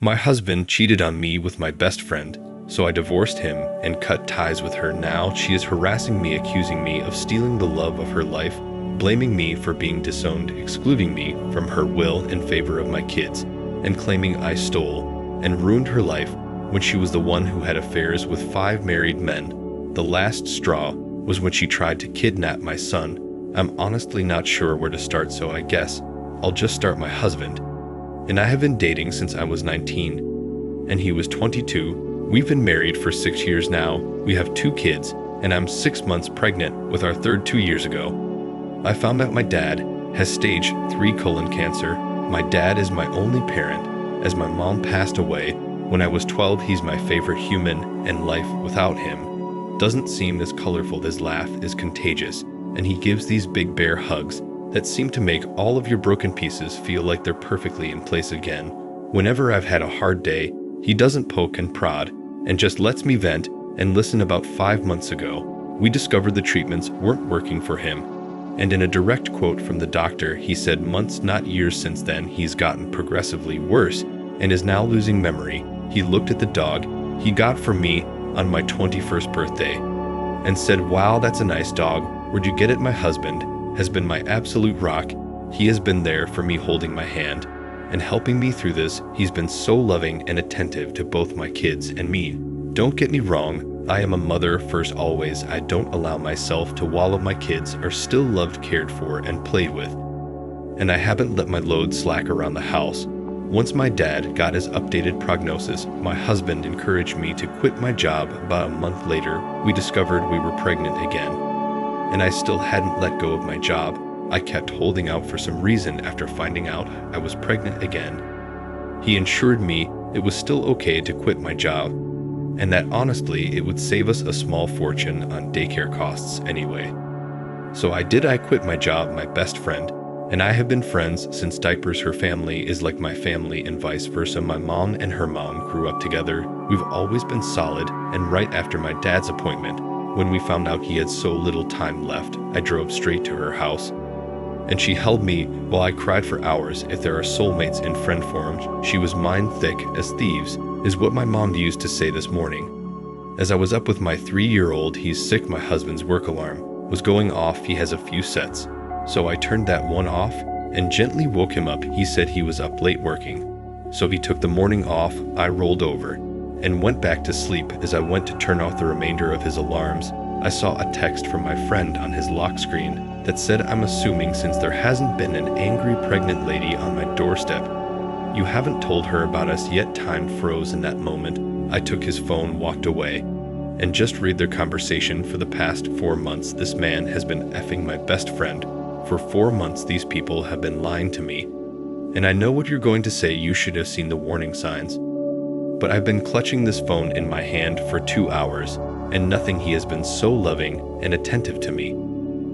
My husband cheated on me with my best friend, so I divorced him and cut ties with her. Now she is harassing me, accusing me of stealing the love of her life, blaming me for being disowned, excluding me from her will in favor of my kids, and claiming I stole and ruined her life when she was the one who had affairs with 5 married men. The last straw was when she tried to kidnap my son. I'm honestly not sure where to start, so I guess I'll just start my husband. And I have been dating since I was 19, and he was 22. We've been married for 6 years now. We have 2 kids, and I'm 6 months pregnant with our third 2 years ago. I found out my dad has stage 3 colon cancer. My dad is my only parent, as my mom passed away when I was 12. He's my favorite human, and life without him doesn't seem as colorful. His laugh is contagious, and he gives these big bear hugs that seem to make all of your broken pieces feel like they're perfectly in place again. Whenever I've had a hard day, he doesn't poke and prod and just lets me vent and listen. About 5 months ago, we discovered the treatments weren't working for him. And in a direct quote from the doctor, he said months, not years since then, he's gotten progressively worse and is now losing memory. He looked at the dog he got for me on my 21st birthday and said, "Wow, that's a nice dog. Where'd you get it?" My husband has been my absolute rock. He has been there for me, holding my hand and helping me through this. He's been so loving and attentive to both my kids and me. Don't get me wrong, I am a mother first always. I don't allow myself to wallow. My kids are still loved, cared for, and played with. And I haven't let my load slack around the house. Once my dad got his updated prognosis, my husband encouraged me to quit my job. About a month later, we discovered we were pregnant again. And I still hadn't let go of my job. I kept holding out for some reason after finding out I was pregnant again. He assured me it was still okay to quit my job, and that honestly it would save us a small fortune on daycare costs anyway. So I did. I quit my job, my best friend, and I have been friends since diapers. Her family is like my family and vice versa. My mom and her mom grew up together. We've always been solid, and right after my dad's appointment, when we found out he had so little time left, I drove straight to her house, and she held me while I cried for hours. If there are soulmates in friend form, she was mine. Thick as thieves is what my mom used to say this morning. As I was up with my 3-year-old, he's sick. My husband's work alarm was going off. He has a few sets, so I turned that one off and gently woke him up. He said he was up late working, so he took the morning off. I rolled over and went back to sleep. As I went to turn off the remainder of his alarms, I saw a text from my friend on his lock screen that said, "I'm assuming since there hasn't been an angry pregnant lady on my doorstep, you haven't told her about us yet." Time froze in that moment. I took his phone, walked away, and just read their conversation. For the past 4 months, this man has been effing my best friend. For 4 months, these people have been lying to me. And I know what you're going to say. You should have seen the warning signs. But I've been clutching this phone in my hand for 2 hours, and nothing. He has been so loving and attentive to me,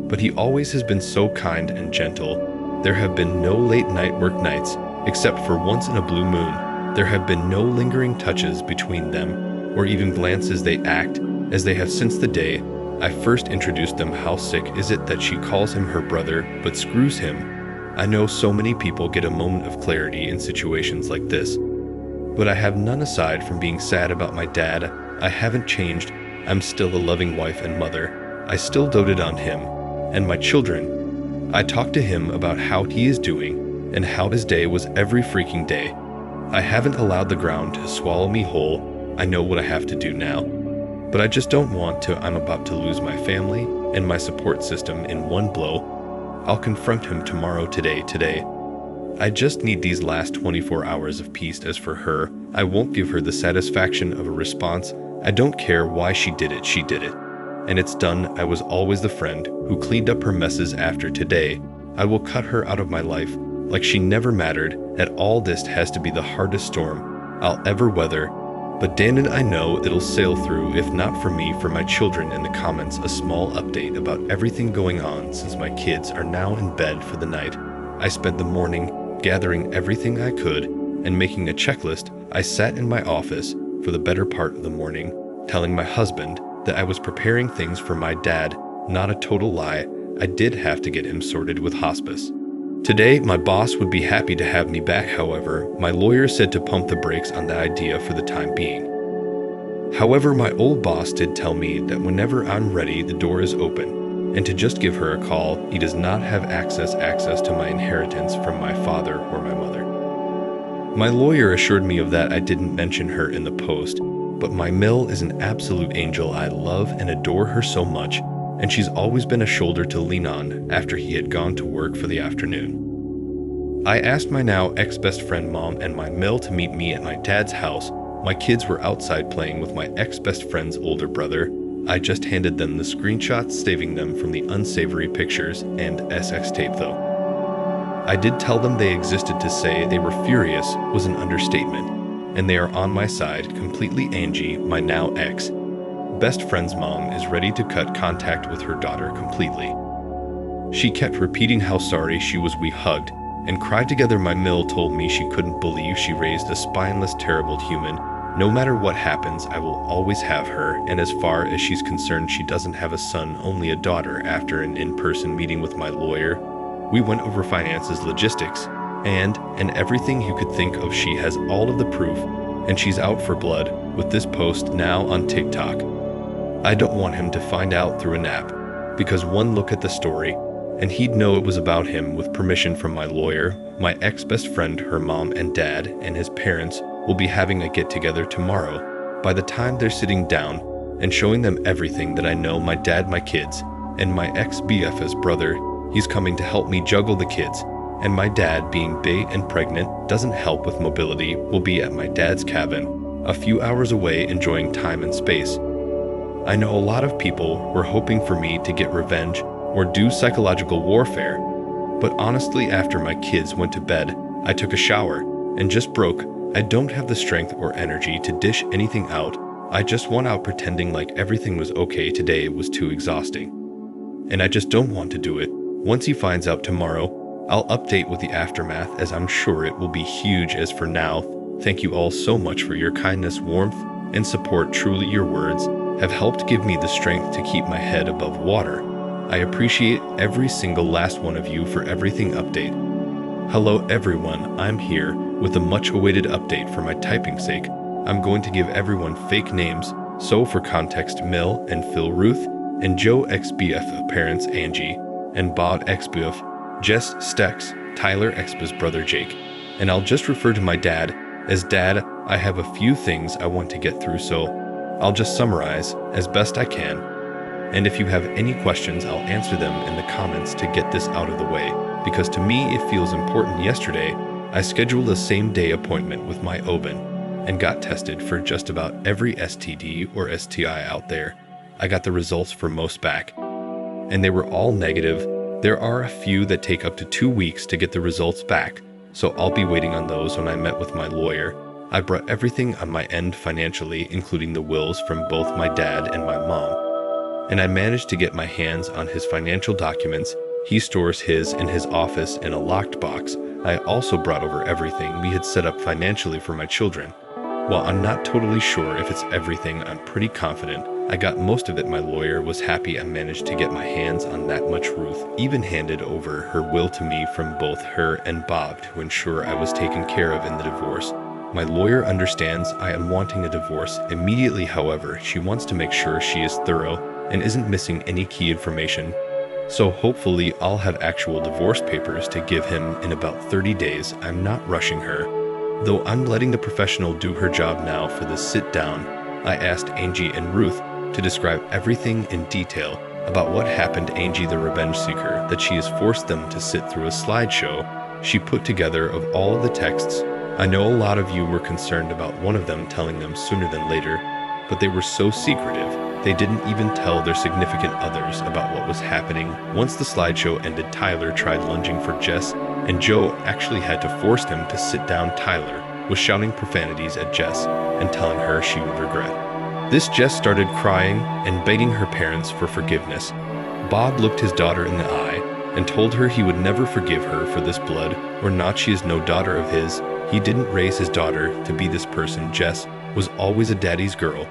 but he always has been so kind and gentle. There have been no late night work nights, except for once in a blue moon. There have been no lingering touches between them, or even glances. They act as they have since the day I first introduced them. How sick is it that she calls him her brother, but screws him? I know so many people get a moment of clarity in situations like this, but I have none. Aside from being sad about my dad, I haven't changed. I'm still a loving wife and mother. I still doted on him and my children. I talk to him about how he is doing and how his day was every freaking day. I haven't allowed the ground to swallow me whole. I know what I have to do now, but I just don't want to. I'm about to lose my family and my support system in one blow. I'll confront him tomorrow. Today. I just need these last 24 hours of peace. As for her, I won't give her the satisfaction of a response. I don't care why she did it. She did it, and it's done. I was always the friend who cleaned up her messes. After today, I will cut her out of my life like she never mattered at all. This has to be the hardest storm I'll ever weather, but damn it, I know it'll sail through. If not for me, for my children. In the comments, a small update about everything going on since my kids are now in bed for the night. I spent the morning gathering everything I could and making a checklist. I sat in my office for the better part of the morning, telling my husband that I was preparing things for my dad. Not a total lie, I did have to get him sorted with hospice. Today, my boss would be happy to have me back, however, my lawyer said to pump the brakes on the idea for the time being. However, my old boss did tell me that whenever I'm ready, the door is open, and to just give her a call. He does not have access to my inheritance from my father or my mother. My lawyer assured me of that. I didn't mention her in the post, but my Mill is an absolute angel. I love and adore her so much, and she's always been a shoulder to lean on after he had gone to work for the afternoon. I asked my now ex-best friend mom and my Mill to meet me at my dad's house. My kids were outside playing with my ex-best friend's older brother. I just handed them the screenshots, saving them from the unsavory pictures and SX tape though. I did tell them they existed. To say they were furious was an understatement, and they are on my side completely. Angie, my now ex best friend's mom, is ready to cut contact with her daughter completely. She kept repeating how sorry she was. We hugged and cried together. My Mill told me she couldn't believe she raised a spineless, terrible human. No matter what happens, I will always have her, and as far as she's concerned, she doesn't have a son, only a daughter. After an in-person meeting with my lawyer, we went over finances, logistics, and everything you could think of. She has all of the proof, and she's out for blood with this post now on TikTok. I don't want him to find out through a nap, because one look at the story, and he'd know it was about him. With permission from my lawyer, my ex-best friend, her mom and dad, and his parents will be having a get-together tomorrow. By the time they're sitting down and showing them everything that I know, my dad, my kids, and my ex-BF's brother, he's coming to help me juggle the kids. And my dad, being big and pregnant, doesn't help with mobility, will be at my dad's cabin, a few hours away, enjoying time and space. I know a lot of people were hoping for me to get revenge or do psychological warfare, but honestly, after my kids went to bed, I took a shower and just broke. I don't have the strength or energy to dish anything out. I just went out pretending like everything was okay. Today was too exhausting, and I just don't want to do it. Once he finds out tomorrow, I'll update with the aftermath, as I'm sure it will be huge. As for now, thank you all so much for your kindness, warmth, and support. Truly, your words have helped give me the strength to keep my head above water. I appreciate every single last one of you for everything. Update. Hello everyone, I'm here with a much-awaited update. For my typing sake, I'm going to give everyone fake names, so for context, Mill and Phil, Ruth and Joe ex-BF parents, Angie and Bob ex-BF, Jess Stex, Tyler ex-BF's brother Jake, and I'll just refer to my dad as Dad. I have a few things I want to get through, so I'll just summarize as best I can, and if you have any questions, I'll answer them in the comments to get this out of the way, because to me it feels important. Yesterday, I scheduled a same-day appointment with my OB/GYN and got tested for just about every STD or STI out there. I got the results for most back, and they were all negative. There are a few that take up to 2 weeks to get the results back, so I'll be waiting on those. When I met with my lawyer, I brought everything on my end financially, including the wills from both my dad and my mom, and I managed to get my hands on his financial documents. He stores his in his office in a locked box. I also brought over everything we had set up financially for my children. While I'm not totally sure if it's everything, I'm pretty confident I got most of it. My lawyer was happy I managed to get my hands on that much. Ruth even handed over her will to me from both her and Bob to ensure I was taken care of in the divorce. My lawyer understands I am wanting a divorce immediately. However, she wants to make sure she is thorough and isn't missing any key information. So hopefully I'll have actual divorce papers to give him in about 30 days. I'm not rushing her, though I'm letting the professional do her job now. For the sit down, I asked Angie and Ruth to describe everything in detail about what happened. Angie, the revenge seeker, that she has forced them to sit through a slideshow she put together of all of the texts. I know a lot of you were concerned about one of them telling them sooner than later, but they were so secretive. They didn't even tell their significant others about what was happening. Once the slideshow ended, Tyler tried lunging for Jess, and Joe actually had to force him to sit down. Tyler was shouting profanities at Jess and telling her she would regret this. Jess started crying and begging her parents for forgiveness. Bob looked his daughter in the eye and told her he would never forgive her for this. Blood or not, she is no daughter of his. He didn't raise his daughter to be this person. Jess was always a daddy's girl.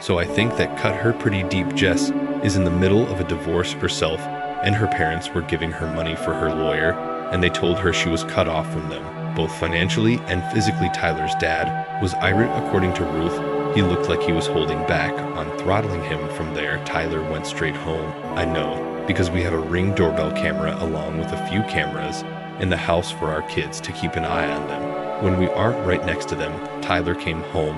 So I think that cut her pretty deep. Jess is in the middle of a divorce herself, and her parents were giving her money for her lawyer. and they told her she was cut off from them, both financially and physically. Tyler's dad was irate. According to Ruth, he looked like he was holding back on throttling him. From there, Tyler went straight home. I know, because we have a Ring doorbell camera along with a few cameras in the house for our kids to keep an eye on them. When we aren't right next to them, Tyler came home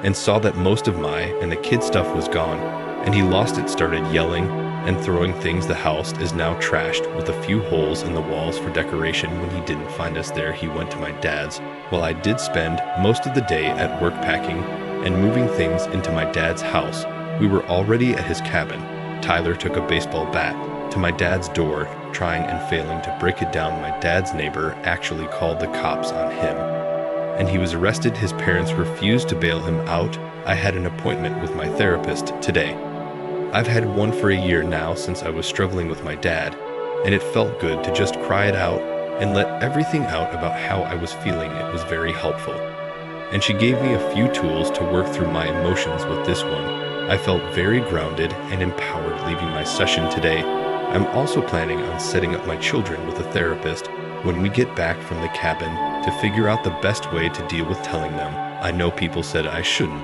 and saw that most of my and the kids' stuff was gone, and he lost it, started yelling and throwing things. The house is now trashed with a few holes in the walls for decoration. When he didn't find us there, he went to my dad's. While I did spend most of the day at work packing and moving things into my dad's house, we were already at his cabin. Tyler took a baseball bat to my dad's door, trying and failing to break it down. My dad's neighbor actually called the cops on him, and he was arrested. His parents refused to bail him out. I had an appointment with my therapist today. I've had one for a year now since I was struggling with my dad, and it felt good to just cry it out and let everything out about how I was feeling. It was very helpful, and she gave me a few tools to work through my emotions with this one. I felt very grounded and empowered leaving my session today. I'm also planning on setting up my children with a therapist when we get back from the cabin to figure out the best way to deal with telling them. I know people said I shouldn't,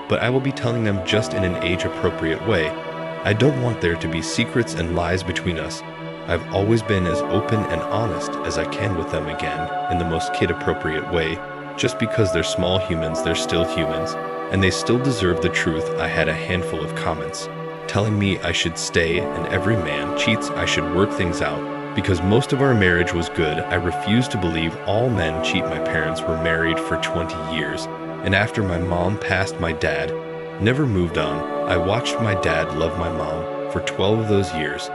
but I will be telling them just in an age-appropriate way. I don't want there to be secrets and lies between us. I've always been as open and honest as I can with them, again, in the most kid-appropriate way. Just because they're small humans, they're still humans, and they still deserve the truth. I had a handful of comments telling me I should stay and every man cheats. I should work things out because most of our marriage was good. I refuse to believe all men cheat. My parents were married for 20 years, and after my mom passed, my dad never moved on. I watched my dad love my mom for 12 of those years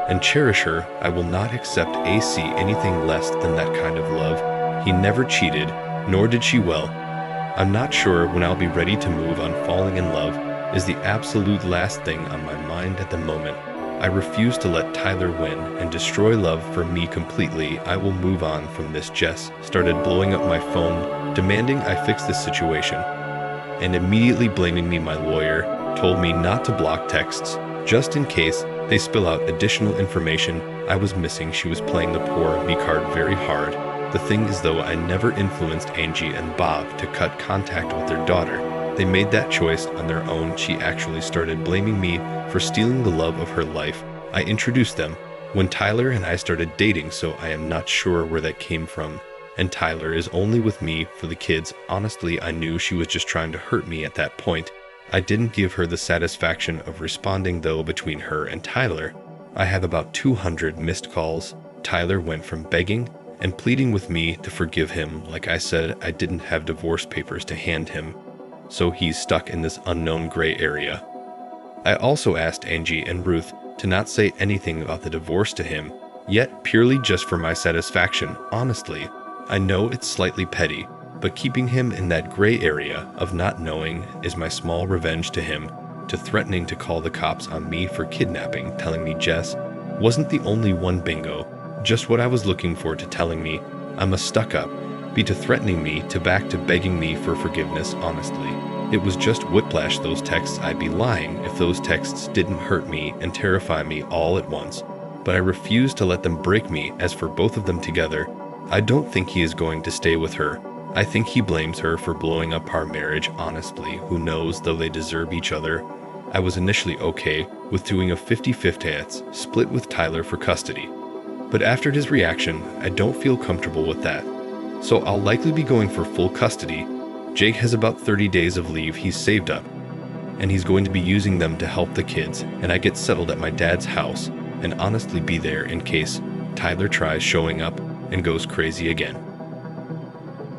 and cherish her. I will not accept AC anything less than that kind of love. He never cheated, nor did she. Well, I'm not sure when I'll be ready to move on. Falling in love is the absolute last thing on my mind at the moment. I refuse to let Tyler win and destroy love for me completely. I will move on from this. Jess started blowing up my phone, demanding I fix this situation, and immediately blaming me. My lawyer told me not to block texts, just in case they spill out additional information I was missing. She was playing the poor me card very hard. The thing is, though, I never influenced Angie and Bob to cut contact with their daughter. They made that choice on their own. She actually started blaming me for stealing the love of her life. I introduced them when Tyler and I started dating, so I am not sure where that came from. And Tyler is only with me for the kids. Honestly, I knew she was just trying to hurt me at that point. I didn't give her the satisfaction of responding, though. Between her and Tyler, I have about 200 missed calls. Tyler went from begging and pleading with me to forgive him. Like I said, I didn't have divorce papers to hand him, so he's stuck in this unknown gray area. I also asked Angie and Ruth to not say anything about the divorce to him, yet purely just for my satisfaction. Honestly, I know it's slightly petty, but keeping him in that gray area of not knowing is my small revenge to him, to threatening to call the cops on me for kidnapping, telling me Jess wasn't the only one. Bingo, just what I was looking for, to telling me I'm a stuck-up, be to threatening me, to back to begging me for forgiveness. Honestly, it was just whiplash. Those texts, I'd be lying if those texts didn't hurt me and terrify me all at once, but I refuse to let them break me. As for both of them together, I don't think he is going to stay with her. I think he blames her for blowing up our marriage. Honestly, who knows, though they deserve each other. I was initially okay with doing a 50-50 split with Tyler for custody, but after his reaction, I don't feel comfortable with that. So I'll likely be going for full custody. Jake has about 30 days of leave he's saved up, and he's going to be using them to help the kids, and I get settled at my dad's house and honestly be there in case Tyler tries showing up and goes crazy again.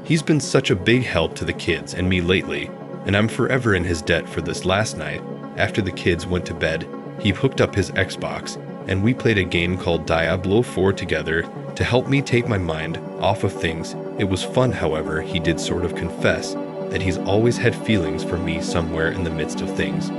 He's been such a big help to the kids and me lately, and I'm forever in his debt for this. Last night, after the kids went to bed, he hooked up his Xbox and we played a game called Diablo 4 together to help me take my mind off of things. It was fun. However, he did sort of confess that he's always had feelings for me somewhere in the midst of things,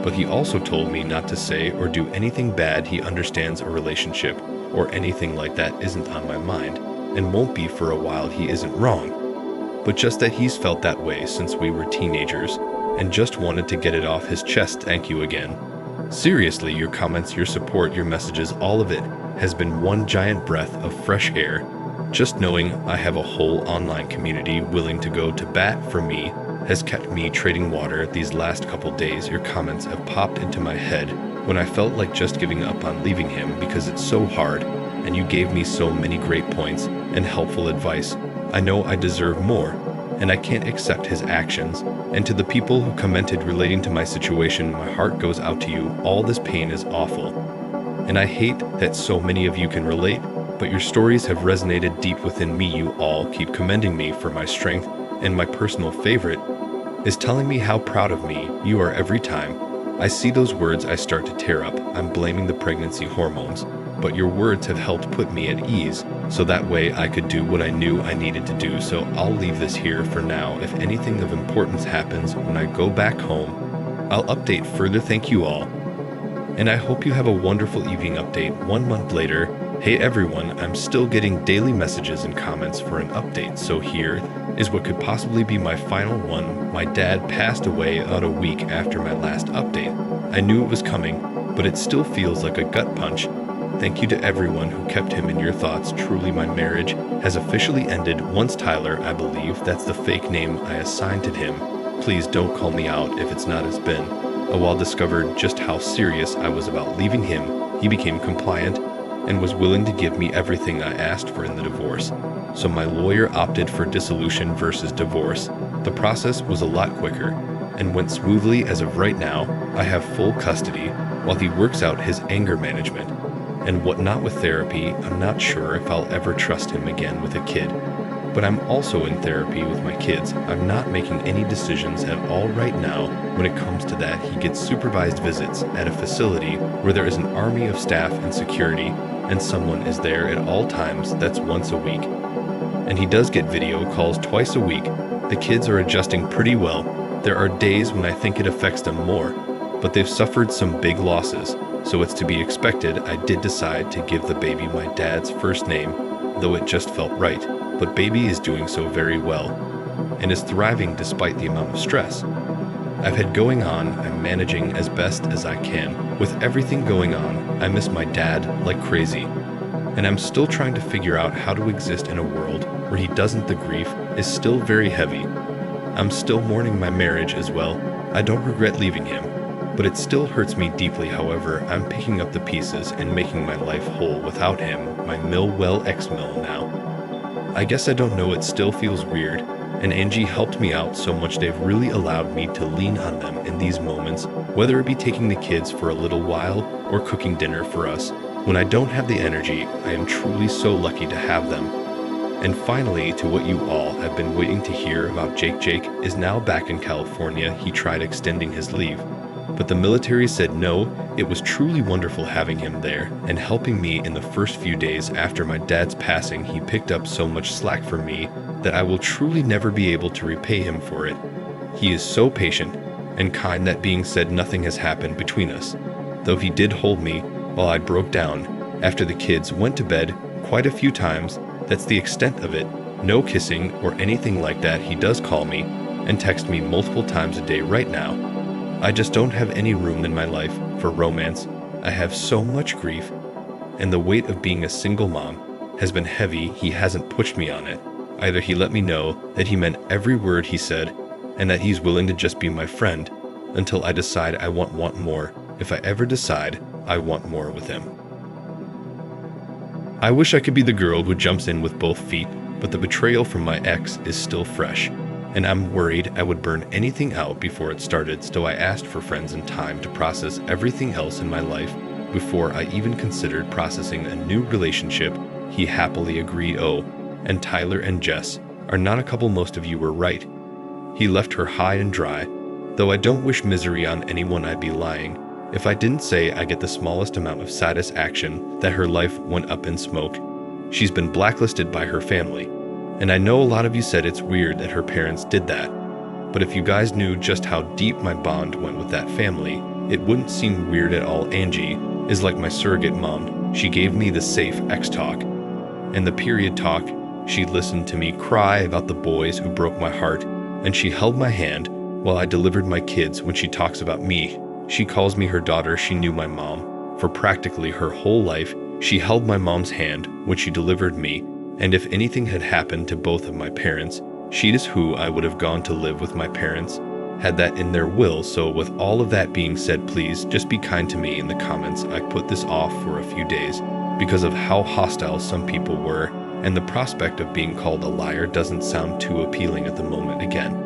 but he also told me not to say or do anything bad. He understands a relationship or anything like that isn't on my mind and won't be for a while. He isn't wrong, but just that he's felt that way since we were teenagers and just wanted to get it off his chest. Thank you again. Seriously, your comments, your support, your messages, all of it has been one giant breath of fresh air. Just knowing I have a whole online community willing to go to bat for me has kept me treading water these last couple days. Your comments have popped into my head when I felt like just giving up on leaving him because it's so hard, and you gave me so many great points and helpful advice. I know I deserve more, and I can't accept his actions. And to the people who commented relating to my situation, my heart goes out to you. All this pain is awful. And I hate that so many of you can relate, but your stories have resonated deep within me. You all keep commending me for my strength, and my personal favorite is telling me how proud of me you are every time I see those words. I start to tear up. I'm blaming the pregnancy hormones, but your words have helped put me at ease, so that way I could do what I knew I needed to do. So I'll leave this here for now. If anything of importance happens when I go back home, I'll update further. Thank you all, and I hope you have a wonderful evening. Update 1 month later. Hey everyone, I'm still getting daily messages and comments for an update, so here is what could possibly be my final one. My dad passed away about a week after my last update. I knew it was coming, but it still feels like a gut punch. Thank you to everyone who kept him in your thoughts. Truly, my marriage has officially ended once Tyler, I believe that's the fake name I assigned to him. Please don't call me out if it's not as been. Awal discovered just how serious I was about leaving him. He became compliant and was willing to give me everything I asked for in the divorce. So my lawyer opted for dissolution versus divorce. The process was a lot quicker and went smoothly. As of right now, I have full custody while he works out his anger management and whatnot with therapy. I'm not sure if I'll ever trust him again with a kid, but I'm also in therapy with my kids. I'm not making any decisions at all right now when it comes to that. He gets supervised visits at a facility where there is an army of staff and security, and someone is there at all times. That's once a week. And he does get video calls twice a week. The kids are adjusting pretty well. There are days when I think it affects them more, but they've suffered some big losses, so it's to be expected. I did decide to give the baby my dad's first name, though it just felt right. But baby is doing so very well and is thriving despite the amount of stress I've had going on. I'm managing as best as I can. With everything going on, I miss my dad like crazy, and I'm still trying to figure out how to exist in a world where he doesn't. The grief is still very heavy. I'm still mourning my marriage as well. I don't regret leaving him, but it still hurts me deeply. However, I'm picking up the pieces and making my life whole without him. My Millwell ex-mill now. I guess I don't know, it still feels weird, and Angie helped me out so much. They've really allowed me to lean on them in these moments, whether it be taking the kids for a little while or cooking dinner for us. When I don't have the energy, I am truly so lucky to have them. And finally, to what you all have been waiting to hear about Jake. Jake is now back in California. He tried extending his leave, but the military said no. It was truly wonderful having him there and helping me in the first few days after my dad's passing. He picked up so much slack for me that I will truly never be able to repay him for it. He is so patient and kind. That being said, nothing has happened between us, though he did hold me while I broke down after the kids went to bed quite a few times. That's the extent of it. No kissing or anything like that. He does call me and text me multiple times a day right now. I just don't have any room in my life for romance. I have so much grief, and the weight of being a single mom has been heavy. He hasn't pushed me on it. Either he let me know that he meant every word he said, and that he's willing to just be my friend until I decide I want more. If I ever decide I want more with him. I wish I could be the girl who jumps in with both feet, but the betrayal from my ex is still fresh, and I'm worried I would burn anything out before it started. So I asked for friends and time to process everything else in my life before I even considered processing a new relationship. He happily agreed. Oh, and Tyler and Jess are not a couple. Most of you were right. He left her high and dry. Though I don't wish misery on anyone, I'd be lying if I didn't say I get the smallest amount of satisfaction that her life went up in smoke. She's been blacklisted by her family, and I know a lot of you said it's weird that her parents did that, but if you guys knew just how deep my bond went with that family, it wouldn't seem weird at all. Angie is like my surrogate mom. She gave me the safe ex talk and the period talk. She listened to me cry about the boys who broke my heart, and she held my hand while I delivered my kids. When she talks about me She calls me her daughter. She knew my mom. For practically her whole life, she held my mom's hand when she delivered me, and if anything had happened to both of my parents, she is who I would have gone to live with my parents, had that in their will. So with all of that being said, please just be kind to me in the comments. I put this off for a few days because of how hostile some people were, and the prospect of being called a liar doesn't sound too appealing at the moment again.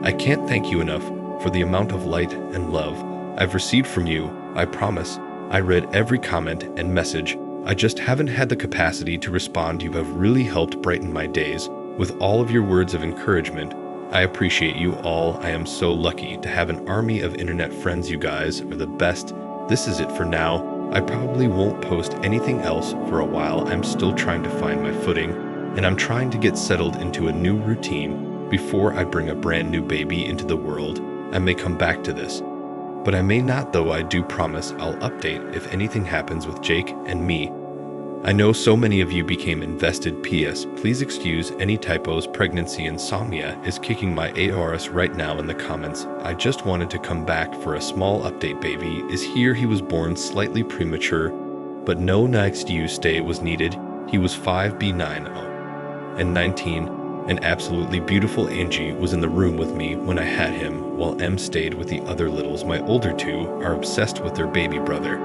I can't thank you enough for the amount of light and love I've received from you. I promise I read every comment and message. I just haven't had the capacity to respond. You have really helped brighten my days with all of your words of encouragement. I appreciate you all. I am so lucky to have an army of internet friends. You guys are the best. This is it for now. I probably won't post anything else for a while. I'm still trying to find my footing, and I'm trying to get settled into a new routine before I bring a brand new baby into the world. I may come back to this, but I may not, though I do promise I'll update if anything happens with Jake and me. I know so many of you became invested. PS, please excuse any typos. Pregnancy insomnia is kicking my ARS right now in the comments. I just wanted to come back for a small update. Baby is here. He was born slightly premature, but no next U stay was needed. He was 5B90 and 19. An absolutely beautiful Angie was in the room with me when I had him, while M stayed with the other littles. My older two are obsessed with their baby brother,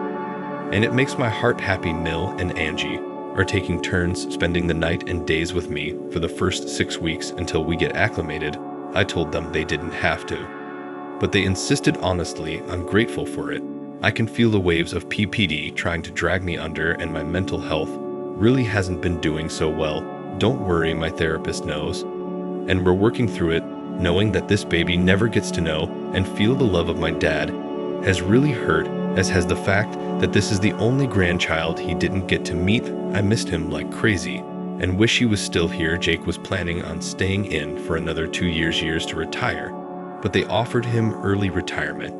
and it makes my heart happy. Mill and Angie are taking turns spending the night and days with me for the first 6 weeks until we get acclimated. I told them they didn't have to, but they insisted. Honestly, I'm grateful for it. I can feel the waves of PPD trying to drag me under, and my mental health really hasn't been doing so well. Don't worry, my therapist knows, and we're working through it. Knowing that this baby never gets to know and feel the love of my dad has really hurt, as has the fact that this is the only grandchild he didn't get to meet. I missed him like crazy and wish he was still here. Jake was planning on staying in for another 2 years to retire, but they offered him early retirement.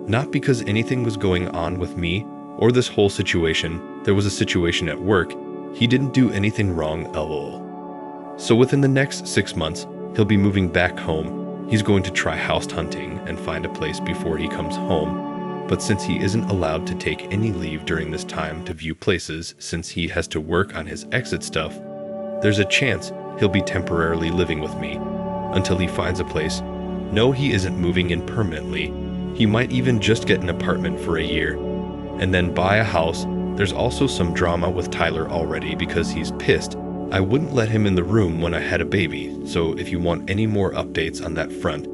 Not because anything was going on with me or this whole situation. There was a situation at work. He didn't do anything wrong, lol. So within the next 6 months, he'll be moving back home. He's going to try house hunting and find a place before he comes home. But since he isn't allowed to take any leave during this time to view places, since he has to work on his exit stuff, there's a chance he'll be temporarily living with me until he finds a place. No, he isn't moving in permanently. He might even just get an apartment for a year and then buy a house. There's also some drama with Tyler already because he's pissed I wouldn't let him in the room when I had a baby. So if you want any more updates on that front,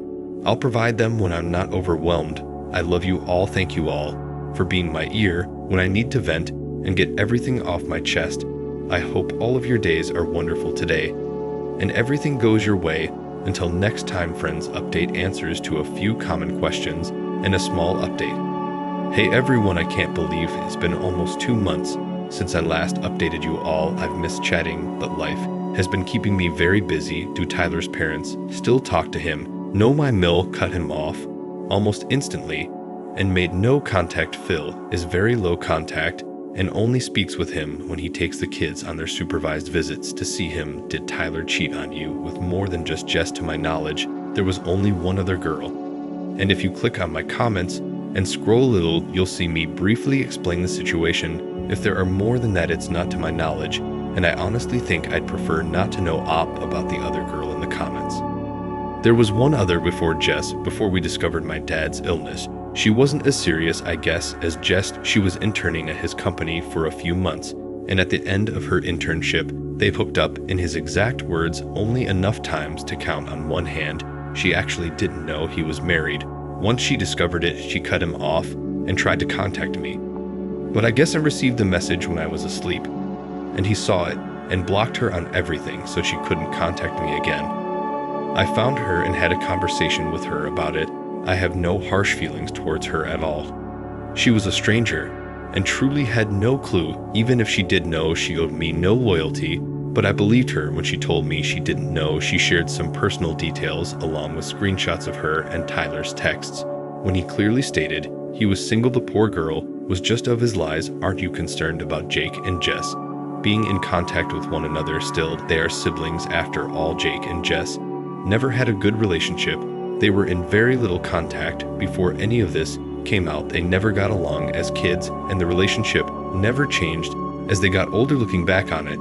I'll provide them when I'm not overwhelmed. I love you all. Thank you all for being my ear when I need to vent and get everything off my chest. I hope all of your days are wonderful today and everything goes your way. Until next time, friends. Update answers to a few common questions and a small update. Hey everyone, I can't believe it's been almost 2 months since I last updated you all. I've missed chatting, but life has been keeping me very busy. Do Tyler's parents still talk to him? No, my mill cut him off almost instantly and made no contact. Phil is very low contact and only speaks with him when he takes the kids on their supervised visits to see him. Did Tyler cheat on you with more than just Jess? To my knowledge, there was only one other girl. And if you click on my comments and scroll a little, you'll see me briefly explain the situation. If there are more than that, it's not to my knowledge, and I honestly think I'd prefer not to know about the other girl in the comments. There was one other before Jess, before we discovered my dad's illness. She wasn't as serious, I guess, as Jess. She was interning at his company for a few months, and at the end of her internship, they've hooked up, in his exact words, only enough times to count on one hand. She actually didn't know he was married. Once she discovered it, she cut him off and tried to contact me. But I guess I received the message when I was asleep, and he saw it and blocked her on everything so she couldn't contact me again. I found her and had a conversation with her about it. I have no harsh feelings towards her at all. She was a stranger and truly had no clue. Even if she did know, she owed me no loyalty, but I believed her when she told me she didn't know. She shared some personal details along with screenshots of her and Tyler's texts when he clearly stated he was single. The poor girl was just of his lies. Aren't you concerned about Jake and Jess being in contact with one another still? They are siblings after all. Jake and Jess never had a good relationship. They were in very little contact before any of this. came out they never got along as kids, and the relationship never changed as they got older. Looking back on it,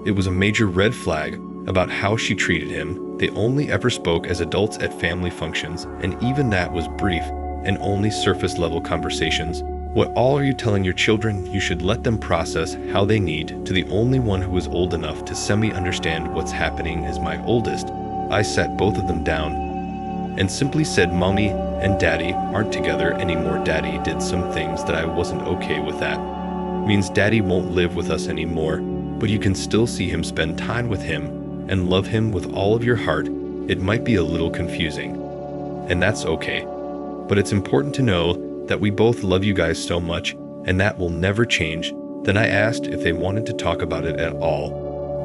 it was a major red flag about how she treated him. They only ever spoke as adults at family functions, and even that was brief and only surface level conversations. What all are you telling your children? You should let them process how they need to. The only one who is old enough to semi-understand what's happening is my oldest. I sat both of them down and simply said, Mommy and Daddy aren't together anymore. Daddy did some things that I wasn't okay with. That means Daddy won't live with us anymore, but you can still see him, spend time with him, and love him with all of your heart. It might be a little confusing, and that's okay. But it's important to know that we both love you guys so much, and that will never change. Then I asked if they wanted to talk about it at all,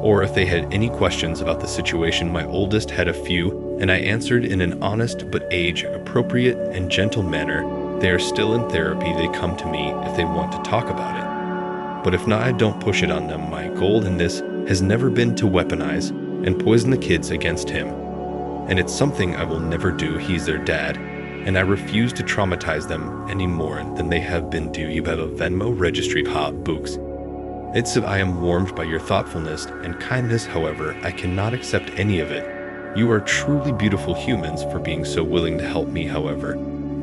or if they had any questions about the situation. My oldest had a few, and I answered in an honest but age-appropriate and gentle manner. They are still in therapy. They come to me if they want to talk about it. But if not, I don't push it on them. My goal in this has never been to weaponize and poison the kids against him. And it's something I will never do. He's their dad, and I refuse to traumatize them any more than they have been. Do you have a Venmo registry? Hot books. It's if I am warmed by your thoughtfulness and kindness. However, I cannot accept any of it. You are truly beautiful humans for being so willing to help me. However,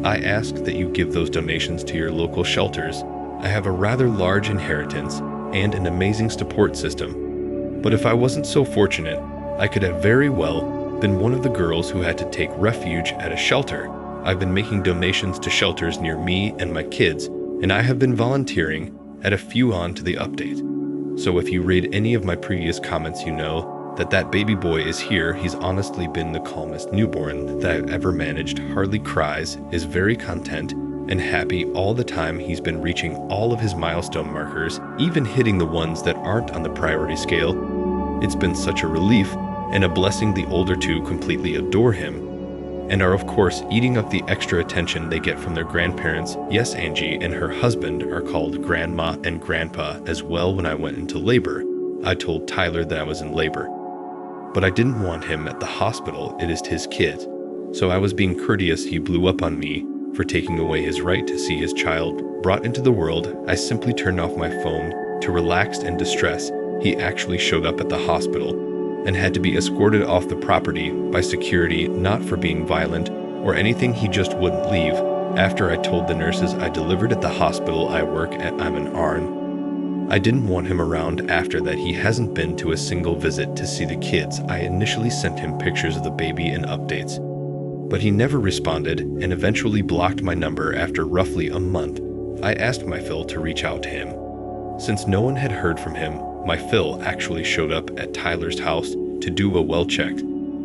I ask that you give those donations to your local shelters. I have a rather large inheritance and an amazing support system. But if I wasn't so fortunate, I could have very well been one of the girls who had to take refuge at a shelter. I've been making donations to shelters near me and my kids, and I have been volunteering at a few. On to the update. So if you read any of my previous comments, you know that baby boy is here. He's honestly been the calmest newborn that I've ever managed. Hardly cries, is very content and happy all the time. He's been reaching all of his milestone markers, even hitting the ones that aren't on the priority scale. It's been such a relief and a blessing. The older two completely adore him and are of course eating up the extra attention they get from their grandparents. Yes, Angie and her husband are called grandma and grandpa as well. When I went into labor, I told Tyler that I was in labor, but I didn't want him at the hospital. It is his kid, so I was being courteous. He blew up on me for taking away his right to see his child brought into the world. I simply turned off my phone to relax and distress. He actually showed up at the hospital and had to be escorted off the property by security, not for being violent or anything. He just wouldn't leave. After I told the nurses I delivered at the hospital I work at, I'm an RN. I didn't want him around. After that, he hasn't been to a single visit to see the kids. I initially sent him pictures of the baby and updates, but he never responded and eventually blocked my number after roughly a month. I asked my Phil to reach out to him. Since no one had heard from him, my Phil actually showed up at Tyler's house to do a well check.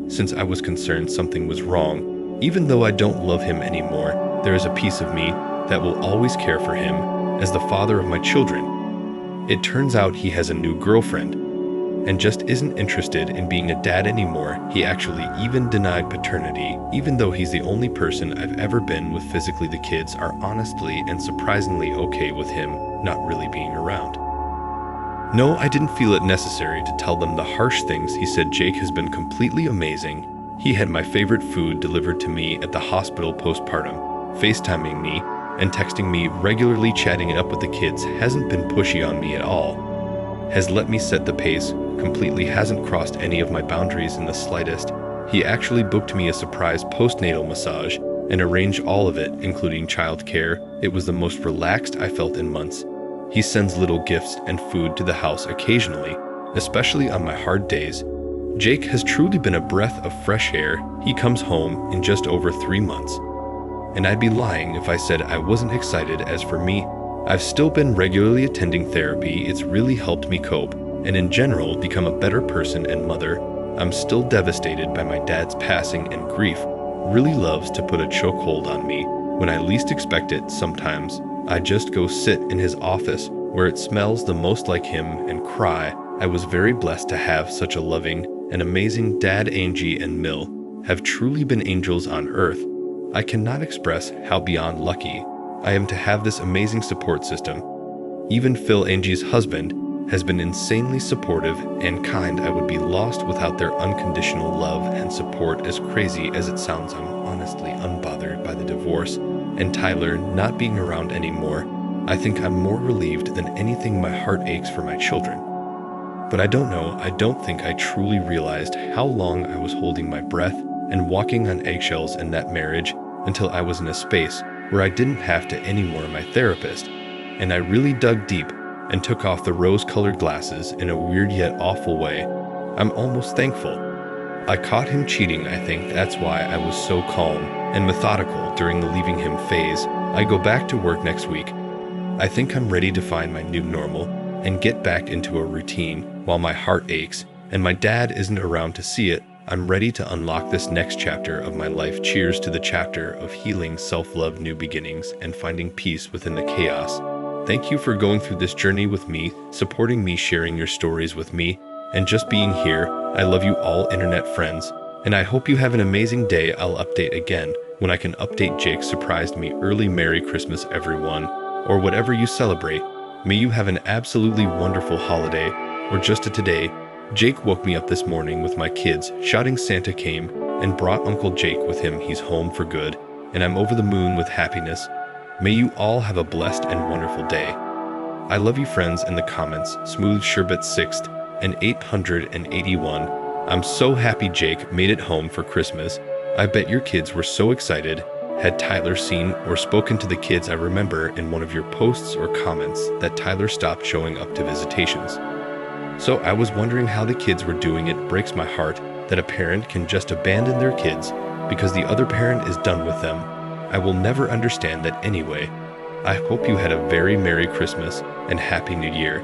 Since I was concerned something was wrong, even though I don't love him anymore, there is a piece of me that will always care for him as the father of my children. It turns out he has a new girlfriend and just isn't interested in being a dad anymore. He actually even denied paternity, even though he's the only person I've ever been with physically. The kids are honestly and surprisingly okay with him not really being around. No, I didn't feel it necessary to tell them the harsh things. He said Jake has been completely amazing. He had my favorite food delivered to me at the hospital postpartum, FaceTiming me and texting me regularly, chatting it up with the kids, hasn't been pushy on me at all, has let me set the pace completely, hasn't crossed any of my boundaries in the slightest. He actually booked me a surprise postnatal massage and arranged all of it, including childcare. It was the most relaxed I felt in months. He sends little gifts and food to the house occasionally, especially on my hard days. Jake has truly been a breath of fresh air. He comes home in just over 3 months, and I'd be lying if I said I wasn't excited. As for me, I've still been regularly attending therapy. It's really helped me cope and in general become a better person and mother. I'm still devastated by my dad's passing, and grief really loves to put a chokehold on me when I least expect it. Sometimes I just go sit in his office where it smells the most like him and cry. I was very blessed to have such a loving and amazing dad. Angie and Mill have truly been angels on earth. I cannot express how beyond lucky I am to have this amazing support system. Even Phil, Angie's husband, has been insanely supportive and kind. I would be lost without their unconditional love and support. As crazy as it sounds, I'm honestly unbothered. bothered by the divorce and Tyler not being around anymore, I think I'm more relieved than anything. My heart aches for my children. But I don't think I truly realized how long I was holding my breath and walking on eggshells in that marriage until I was in a space where I didn't have to anymore my therapist. And I really dug deep and took off the rose-colored glasses in a weird yet awful way. I'm almost thankful. I caught him cheating. I think that's why I was so calm and methodical during the leaving him phase. I go back to work next week. I think I'm ready to find my new normal and get back into a routine while my heart aches and my dad isn't around to see it. I'm ready to unlock this next chapter of my life. Cheers to the chapter of healing, self-love, new beginnings, and finding peace within the chaos. Thank you for going through this journey with me, supporting me, sharing your stories with me, and just being here. I love you all, internet friends, and I hope you have an amazing day. I'll update again when I can update. Jake surprised me early. Merry Christmas, everyone, or whatever you celebrate. May you have an absolutely wonderful holiday, or just a today. Jake woke me up this morning with my kids shouting Santa came and brought Uncle Jake with him. He's home for good, and I'm over the moon with happiness. May you all have a blessed and wonderful day. I love you, friends. In the comments, Smooth Sherbet 6th and 881. I'm so happy Jake made it home for Christmas. I bet your kids were so excited. Had Tyler seen or spoken to the kids? I remember in one of your posts or comments that Tyler stopped showing up to visitations. So I was wondering how the kids were doing. It breaks my heart that a parent can just abandon their kids because the other parent is done with them. I will never understand that anyway. I hope you had a very Merry Christmas and Happy New Year.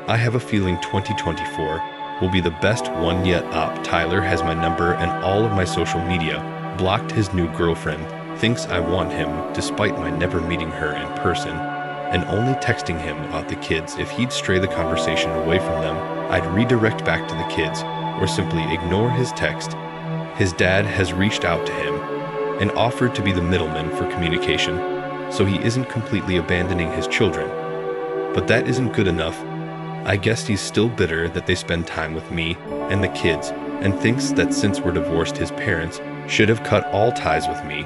I have a feeling 2024 will be the best one yet. Tyler has my number and all of my social media. Blocked his new girlfriend. Thinks I want him despite my never meeting her in person and only texting him about the kids. If he'd stray the conversation away from them, I'd redirect back to the kids or simply ignore his text. His dad has reached out to him and offered to be the middleman for communication, so he isn't completely abandoning his children. But that isn't good enough. I guess he's still bitter that they spend time with me and the kids and thinks that since we're divorced, his parents should have cut all ties with me.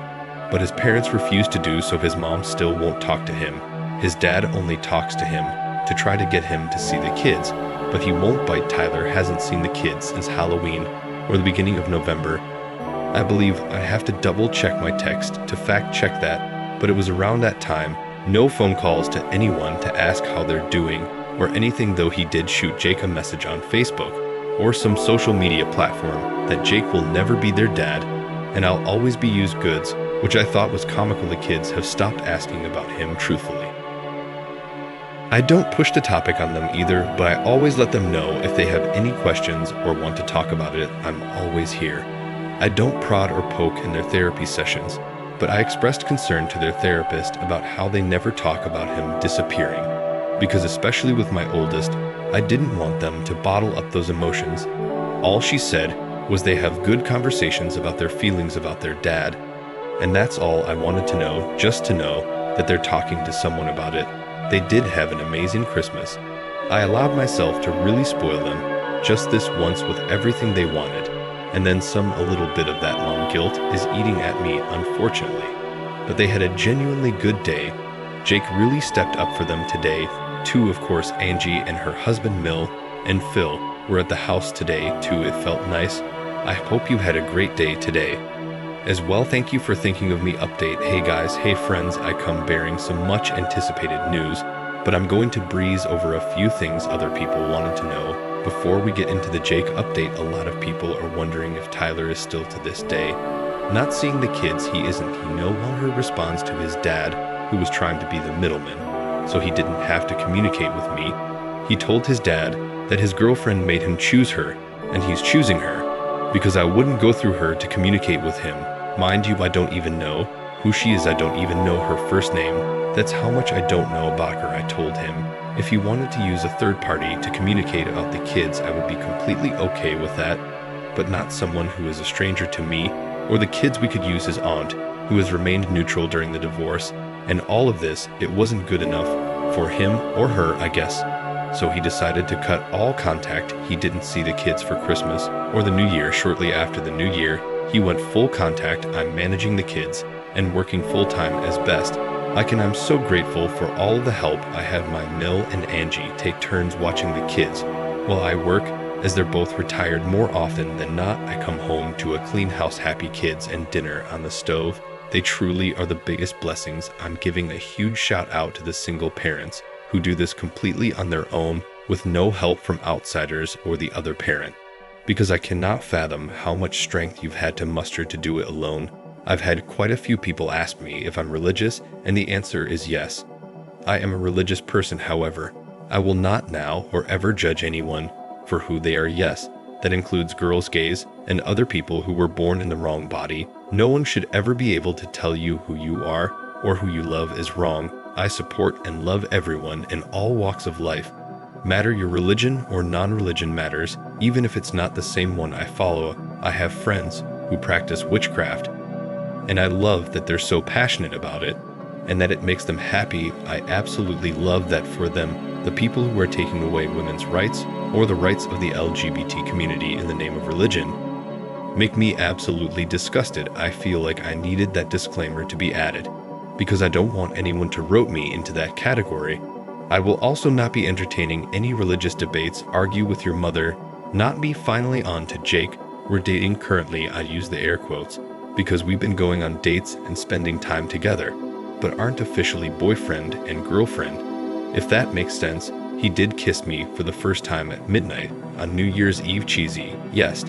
But his parents refuse to do so. His mom still won't talk to him. His dad only talks to him to try to get him to see the kids, but he won't bite. Tyler hasn't seen the kids since Halloween or the beginning of November. I believe I have to double check my text to fact check that, but it was around that time. No phone calls to anyone to ask how they're doing or anything, though he did shoot Jake a message on Facebook or some social media platform that Jake will never be their dad and I'll always be used goods, which I thought was comical. The kids have stopped asking about him truthfully. I don't push the topic on them either, but I always let them know if they have any questions or want to talk about it. I'm always here. I don't prod or poke in their therapy sessions, but I expressed concern to their therapist about how they never talk about him disappearing, because especially with my oldest, I didn't want them to bottle up those emotions. All she said was they have good conversations about their feelings about their dad, and that's all I wanted to know, just to know that they're talking to someone about it. They did have an amazing Christmas. I allowed myself to really spoil them just this once with everything they wanted, and then some. A little bit of that mom guilt is eating at me, unfortunately. But they had a genuinely good day. Jake really stepped up for them today, too. Of course, Angie and her husband Mill and Phil were at the house today, too. It felt nice. I hope you had a great day today as well. Thank you for thinking of me. Update. Hey guys, hey friends, I come bearing some much anticipated news, but I'm going to breeze over a few things other people wanted to know before we get into the Jake update. A lot of people are wondering if Tyler is still to this day not seeing the kids. He isn't. He no longer responds to his dad, who was trying to be the middleman, so he didn't have to communicate with me. He told his dad that his girlfriend made him choose her, and he's choosing her because I wouldn't go through her to communicate with him. Mind you, I don't even know who she is. I don't even know her first name. That's how much I don't know about her. I told him if he wanted to use a third party to communicate about the kids, I would be completely okay with that, but not someone who is a stranger to me or the kids. We could use his aunt, who has remained neutral during the divorce, and all of this. It wasn't good enough for him or her, I guess. So he decided to cut all contact. He didn't see the kids for Christmas or the New Year. Shortly after the New Year, he went full contact. I'm managing the kids and working full-time as best I can. I'm so grateful for all of the help. I have my Mill and Angie take turns watching the kids while I work, as they're both retired. More often than not, I come home to a clean house, happy kids, and dinner on the stove. They truly are the biggest blessings. I'm giving a huge shout out to the single parents who do this completely on their own with no help from outsiders or the other parent, because I cannot fathom how much strength you've had to muster to do it alone. I've had quite a few people ask me if I'm religious, and the answer is yes. I am a religious person. However, I will not now or ever judge anyone for who they are. Yes, that includes girls, gays, and other people who were born in the wrong body. No one should ever be able to tell you who you are or who you love is wrong. I support and love everyone in all walks of life. Matter your religion or non-religion matters, even if it's not the same one I follow. I have friends who practice witchcraft, and I love that they're so passionate about it and that it makes them happy. I absolutely love that for them. The people who are taking away women's rights or the rights of the LGBT community in the name of religion make me absolutely disgusted. I feel like I needed that disclaimer to be added because I don't want anyone to rope me into that category. I will also not be entertaining any religious debates. Argue with your mother, not me. Finally, on to Jake. We're dating currently. I use the air quotes because we've been going on dates and spending time together, but aren't officially boyfriend and girlfriend, if that makes sense. He did kiss me for the first time at midnight on New Year's Eve. Cheesy, yes.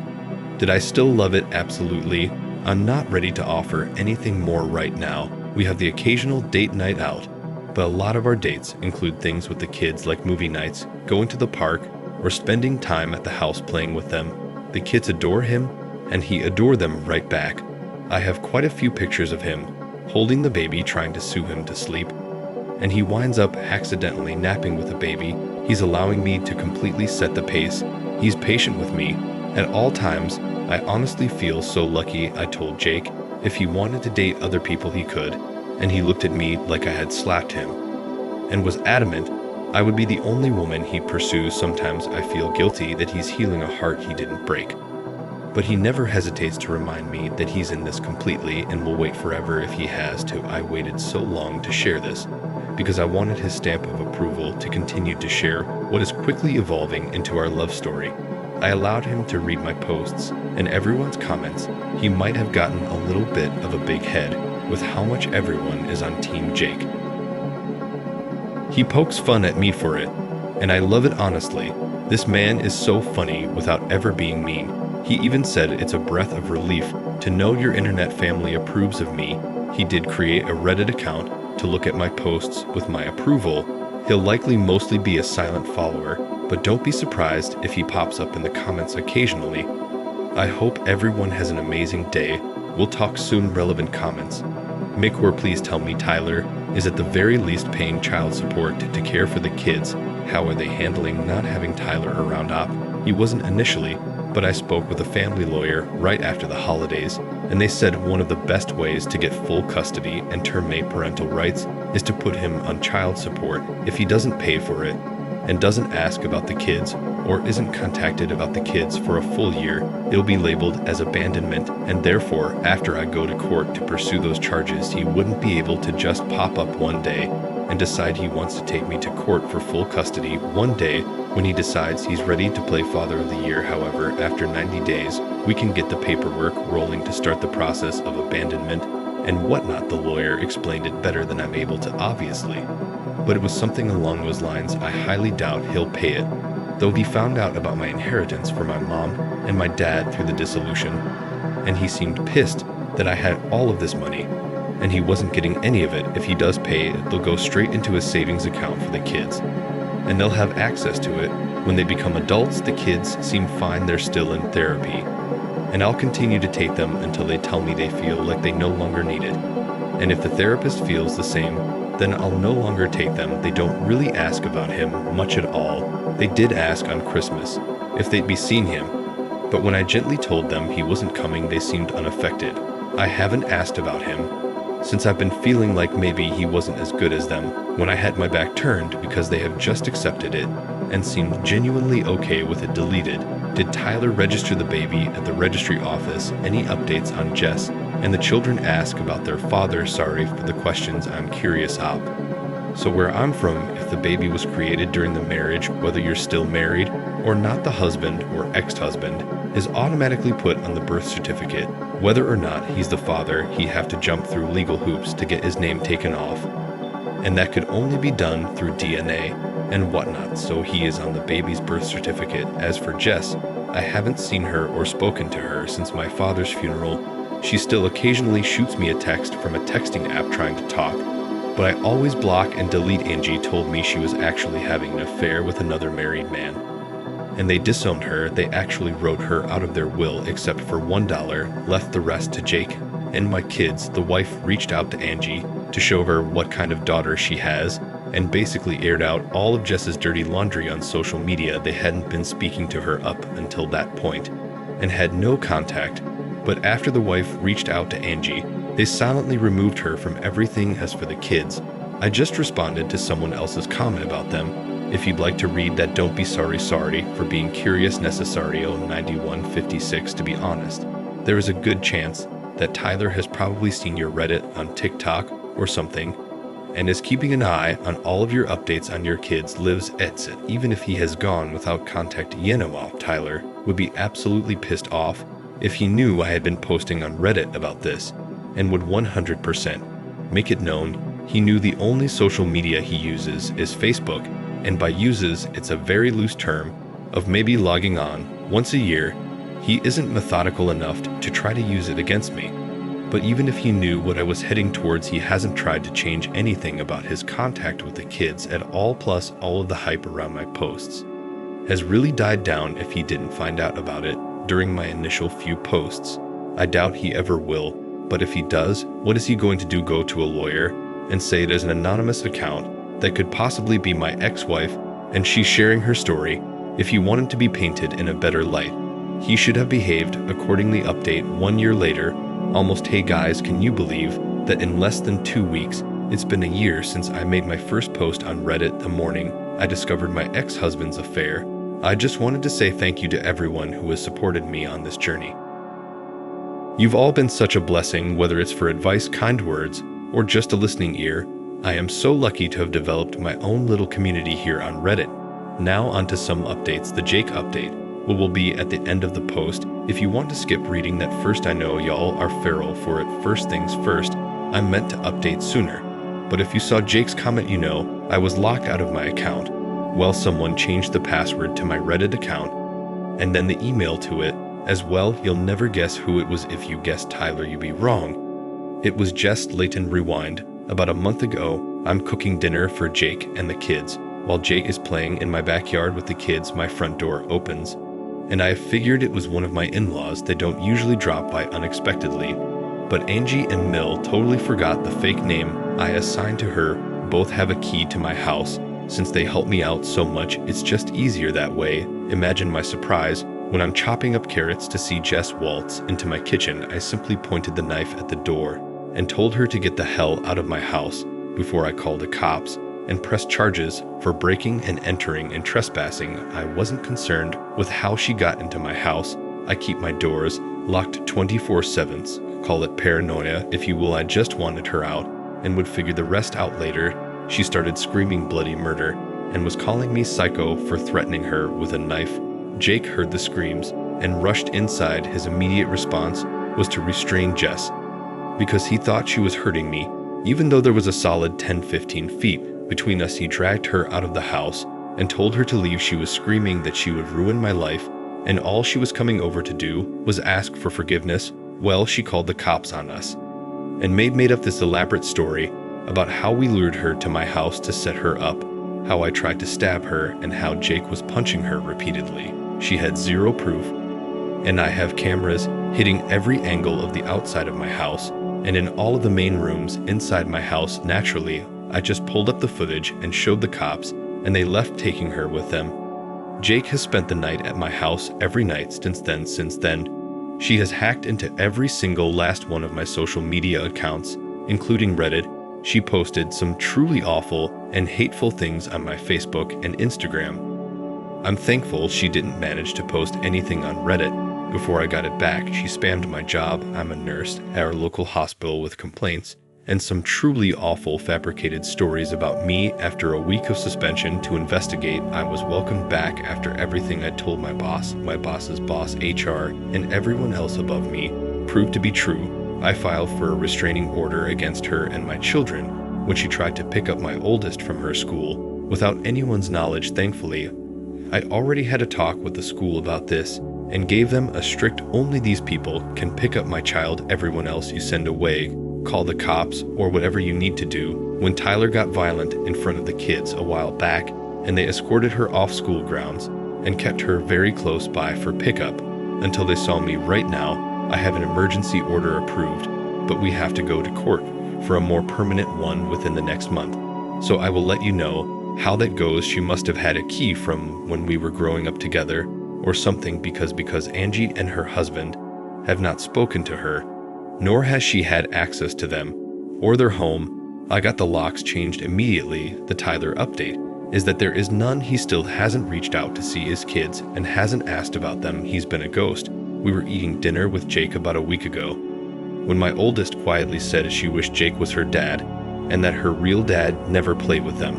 Did I still love it? Absolutely. I'm not ready to offer anything more right now. We have the occasional date night out, but a lot of our dates include things with the kids like movie nights, going to the park, or spending time at the house playing with them. The kids adore him, and he adore them right back. I have quite a few pictures of him holding the baby, trying to soothe him to sleep, and he winds up accidentally napping with the baby. He's allowing me to completely set the pace. He's patient with me at all times. I honestly feel so lucky. I told Jake if he wanted to date other people he could, and he looked at me like I had slapped him and was adamant I would be the only woman he pursues. Sometimes I feel guilty that he's healing a heart he didn't break, but he never hesitates to remind me that he's in this completely and will wait forever if he has to. I waited so long to share this because I wanted his stamp of approval to continue to share what is quickly evolving into our love story. I allowed him to read my posts and everyone's comments. He might have gotten a little bit of a big head with how much everyone is on Team Jake. He pokes fun at me for it, and I love it honestly. This man is so funny without ever being mean. He even said it's a breath of relief to know your internet family approves of me. He did create a Reddit account to look at my posts with my approval. He'll likely mostly be a silent follower, but don't be surprised if he pops up in the comments occasionally. I hope everyone has an amazing day. We'll talk soon. Relevant comments. Mikor, please tell me Tyler is at the very least paying child support to care for the kids. How are they handling not having Tyler around? He wasn't initially, but I spoke with a family lawyer right after the holidays, and they said one of the best ways to get full custody and terminate parental rights is to put him on child support. If he doesn't pay for it and doesn't ask about the kids or isn't contacted about the kids for a full year, it'll be labeled as abandonment, and therefore after I go to court to pursue those charges, he wouldn't be able to just pop up one day and decide he wants to take me to court for full custody one day when he decides he's ready to play Father of the Year. However, after 90 days, we can get the paperwork rolling to start the process of abandonment and whatnot. The lawyer explained it better than I'm able to, obviously, but it was something along those lines. I highly doubt he'll pay it, though he found out about my inheritance from my mom and my dad through the dissolution, and he seemed pissed that I had all of this money and he wasn't getting any of it. If he does pay it, they'll go straight into his savings account for the kids, and they'll have access to it when they become adults. The kids seem fine. They're still in therapy, and I'll continue to take them until they tell me they feel like they no longer need it. And if the therapist feels the same, then I'll no longer take them. They don't really ask about him much at all. They did ask on Christmas if they'd be seeing him, but when I gently told them he wasn't coming, they seemed unaffected. I haven't asked about him since I've been feeling like maybe he wasn't as good as them when I had my back turned, because they have just accepted it and seemed genuinely okay with it. Deleted. Did Tyler register the baby at the registry office? Any updates on Jess? and the children ask about their father. Sorry for the questions, I'm curious op. So where I'm from, if the baby was created during the marriage, whether you're still married or not, the husband or ex-husband is automatically put on the birth certificate. Whether or not he's the father, he'd have to jump through legal hoops to get his name taken off. And that could only be done through DNA and whatnot, so he is on the baby's birth certificate. As for Jess, I haven't seen her or spoken to her since my father's funeral. She still occasionally shoots me a text from a texting app trying to talk, but I always block and delete. Angie told me she was actually having an affair with another married man, and they disowned her. They actually wrote her out of their will except for $1, left the rest to Jake and my kids. The wife reached out to Angie to show her what kind of daughter she has, and basically aired out all of Jess's dirty laundry on social media. They hadn't been speaking to her up until that point and had no contact, but after the wife reached out to Angie, they silently removed her from everything. As for the kids, I just responded to someone else's comment about them. If you'd like to read that, don't be sorry for being curious. Necessario 9156. To be honest, there is a good chance that Tyler has probably seen your Reddit on TikTok or something, and is keeping an eye on all of your updates on your kids. Lives Edsit. Even if he has gone without contact, Tyler would be absolutely pissed off if he knew I had been posting on Reddit about this, and would 100% make it known. He knew the only social media he uses is Facebook, and by uses, it's a very loose term of maybe logging on once a year. He isn't methodical enough to try to use it against me. But even if he knew what I was heading towards, he hasn't tried to change anything about his contact with the kids at all. Plus, all of the hype around my posts has really died down. If he didn't find out about it during my initial few posts, I doubt he ever will. But if he does, what is he going to do? Go to a lawyer and say it is an anonymous account that could possibly be my ex-wife and she's sharing her story? If he wanted to be painted in a better light, he should have behaved accordingly. Update 1 year later. Almost. Hey guys, can you believe that in less than 2 weeks, it's been a year since I made my first post on Reddit? The morning I discovered my ex-husband's affair. I just wanted to say thank you to everyone who has supported me on this journey. You've all been such a blessing, whether it's for advice, kind words, or just a listening ear. I am so lucky to have developed my own little community here on Reddit. Now onto some updates. The Jake update will be at the end of the post. If you want to skip reading that first, I know y'all are feral for it. First things first, I meant to update sooner, but if you saw Jake's comment, you know I was locked out of my account. Well, someone changed the password to my Reddit account and then the email to it as well. You'll never guess who it was. If you guessed Tyler, you'd be wrong. It was Jess. Layton. Rewind. About a month ago, I'm cooking dinner for Jake and the kids. While Jake is playing in my backyard with the kids, my front door opens, and I figured it was one of my in-laws. They don't usually drop by unexpectedly, but Angie and Mill totally forgot the fake name I assigned to her. Both have a key to my house. Since they help me out so much, it's just easier that way. Imagine my surprise when I'm chopping up carrots to see Jess waltz into my kitchen. I simply pointed the knife at the door and told her to get the hell out of my house before I called the cops and pressed charges for breaking and entering and trespassing. I wasn't concerned with how she got into my house. I keep my doors locked 24/7. Call it paranoia if you will. I just wanted her out and would figure the rest out later. She started screaming bloody murder and was calling me psycho for threatening her with a knife. Jake heard the screams and rushed inside. His immediate response was to restrain Jess because he thought she was hurting me. Even though there was a solid 10-15 feet between us, he dragged her out of the house and told her to leave. She was screaming that she would ruin my life, and all she was coming over to do was ask for forgiveness. Well, she called the cops on us and made up this elaborate story about how we lured her to my house to set her up, how I tried to stab her, and how Jake was punching her repeatedly. She had zero proof, and I have cameras hitting every angle of the outside of my house and in all of the main rooms inside my house. Naturally, I just pulled up the footage and showed the cops, and they left, taking her with them. Jake has spent the night at my house every night since then. She has hacked into every single last one of my social media accounts, including Reddit. She posted some truly awful and hateful things on my Facebook and Instagram. I'm thankful she didn't manage to post anything on Reddit, Before I got it back, she spammed my job, I'm a nurse, at our local hospital with complaints, and some truly awful fabricated stories about me. After a week of suspension to investigate, I was welcomed back after everything I told my boss's boss, HR, and everyone else above me proved to be true. I filed for a restraining order against her and my children when she tried to pick up my oldest from her school without anyone's knowledge. Thankfully, I already had a talk with the school about this and gave them a strict only these people can pick up my child, everyone else you send away, call the cops, or whatever you need to do. When Tyler got violent in front of the kids a while back, and they escorted her off school grounds and kept her very close by for pickup until they saw me. Right now, I have an emergency order approved, but we have to go to court for a more permanent one within the next month. So I will let you know how that goes. She must have had a key from when we were growing up together or something, because Angie and her husband have not spoken to her, nor has she had access to them or their home. I got the locks changed immediately. The Tyler update is that there is none. He still hasn't reached out to see his kids and hasn't asked about them. He's been a ghost. We were eating dinner with Jake about a week ago when my oldest quietly said she wished Jake was her dad and that her real dad never played with them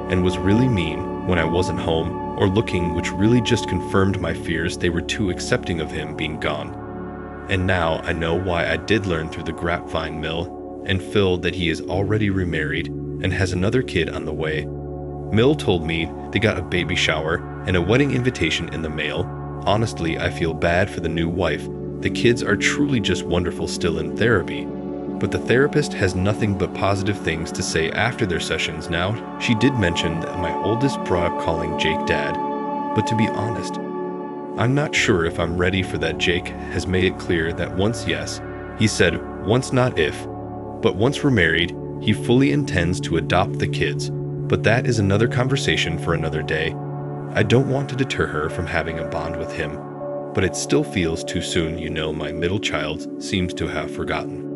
and was really mean when I wasn't home or looking, which really just confirmed my fears. They were too accepting of him being gone. And now I know why. I did learn through the grapevine, Mill and Phil, that he is already remarried and has another kid on the way. Mill told me they got a baby shower and a wedding invitation in the mail. Honestly, I feel bad for the new wife. The kids are truly just wonderful, still in therapy, but the therapist has nothing but positive things to say after their sessions. Now, she did mention that my oldest brought up calling Jake dad, but to be honest, I'm not sure if I'm ready for that. Jake has made it clear that once, yes, he said once, not if, but once we're married, he fully intends to adopt the kids, but that is another conversation for another day. I don't want to deter her from having a bond with him, but it still feels too soon. You know, my middle child seems to have forgotten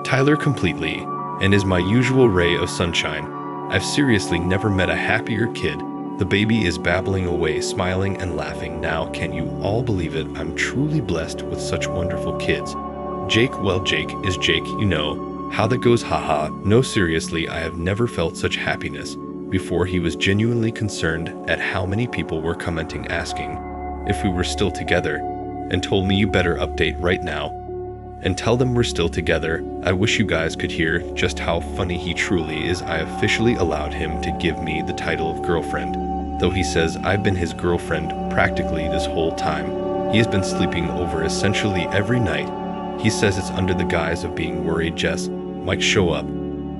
Tyler completely and is my usual ray of sunshine. I've seriously never met a happier kid. The baby is babbling away, smiling and laughing. Now, can you all believe it? I'm truly blessed with such wonderful kids. Jake, well, Jake is Jake, you know how that goes, haha. No, seriously, I have never felt such happiness before. He was genuinely concerned at how many people were commenting asking if we were still together and told me you better update right now and tell them we're still together. I wish you guys could hear just how funny he truly is. I officially allowed him to give me the title of girlfriend, though he says I've been his girlfriend practically this whole time. He has been sleeping over essentially every night. He says it's under the guise of being worried Jess might show up,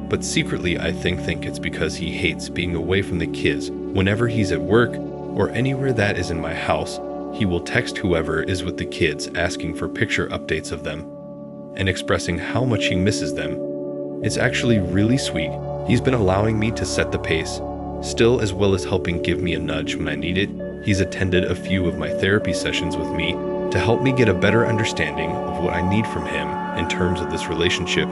but secretly I think it's because he hates being away from the kids. Whenever he's at work or anywhere that is in my house, he will text whoever is with the kids asking for picture updates of them and expressing how much he misses them. It's actually really sweet. He's been allowing me to set the pace still, as well as helping give me a nudge when I need it. He's attended a few of my therapy sessions with me to help me get a better understanding of what I need from him in terms of this relationship.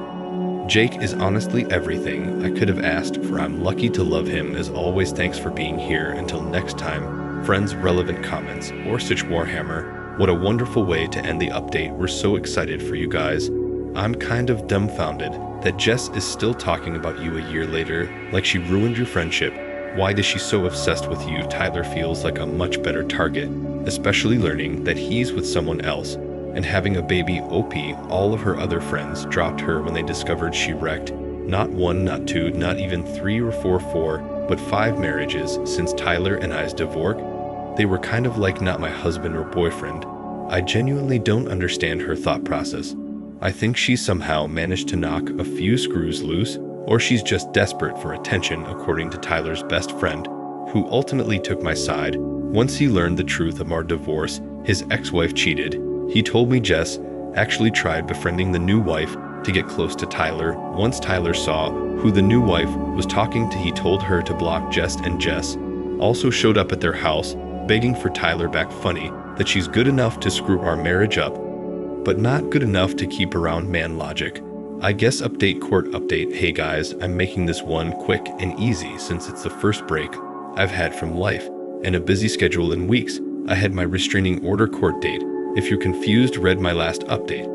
Jake is honestly everything I could have asked for. I'm lucky to love him. As always, thanks for being here. Until next time, friends, relevant comments, or Stitch Warhammer. What a wonderful way to end the update. We're so excited for you guys. I'm kind of dumbfounded that Jess is still talking about you a year later, like she ruined your friendship. Why is she so obsessed with you? Tyler feels like a much better target, especially learning that he's with someone else and having a baby. OP, all of her other friends dropped her when they discovered she wrecked not one, not two, not even three or four, but 5 marriages since Tyler and I's divorce. They were kind of like not my husband or boyfriend. I genuinely don't understand her thought process. I think she somehow managed to knock a few screws loose, or she's just desperate for attention, according to Tyler's best friend, who ultimately took my side. Once he learned the truth of our divorce, his ex-wife cheated. He told me Jess actually tried befriending the new wife to get close to Tyler. Once Tyler saw who the new wife was talking to, he told her to block Jess, and Jess also showed up at their house begging for Tyler back. Funny that she's good enough to screw our marriage up, but not good enough to keep around. Man, logic. I guess update, court update. Hey guys, I'm making this one quick and easy since it's the first break I've had from life and a busy schedule in weeks. I had my restraining order court date. If you're confused, read my last update.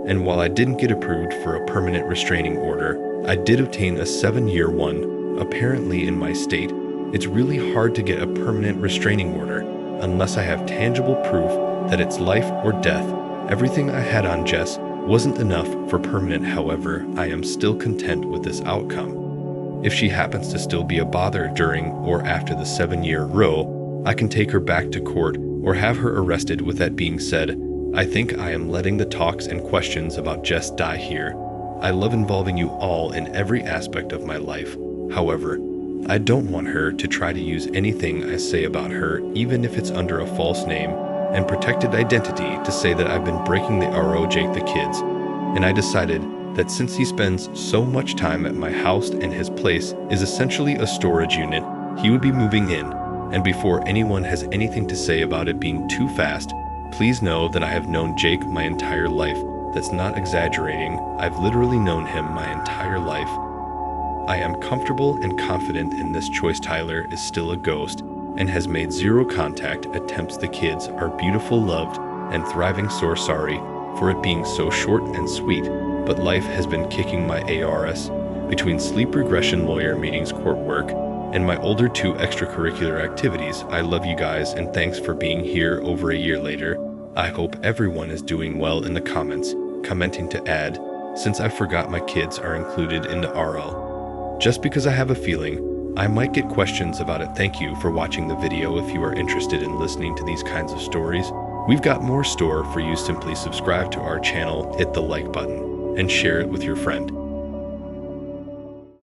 And while I didn't get approved for a permanent restraining order, I did obtain a 7-year one, apparently in my state. It's really hard to get a permanent restraining order unless I have tangible proof that it's life or death. Everything I had on Jess wasn't enough for permanent. However, I am still content with this outcome. If she happens to still be a bother during or after the 7-year row, I can take her back to court or have her arrested. With that being said, I think I am letting the talks and questions about Jess die here. I love involving you all in every aspect of my life. However, I don't want her to try to use anything I say about her, even if it's under a false name and protected identity, to say that I've been breaking the RO Jake the kids. And I decided that since he spends so much time at my house and his place is essentially a storage unit, he would be moving in. And before anyone has anything to say about it being too fast, please know that I have known Jake my entire life. That's not exaggerating. I've literally known him my entire life. I am comfortable and confident in this choice. Tyler is still a ghost and has made zero contact attempts. The kids are beautiful, loved, and thriving. So sorry for it being so short and sweet, but life has been kicking my ARS between sleep regression, lawyer meetings, court work, and my older 2 extracurricular activities. I love you guys and thanks for being here over a year later. I hope everyone is doing well. In the comments, commenting to add, since I forgot my kids are included in the RL. Just because I have a feeling I might get questions about it. Thank you for watching the video. If you are interested in listening to these kinds of stories, we've got more store for you. Simply subscribe to our channel, hit the like button, and share it with your friend.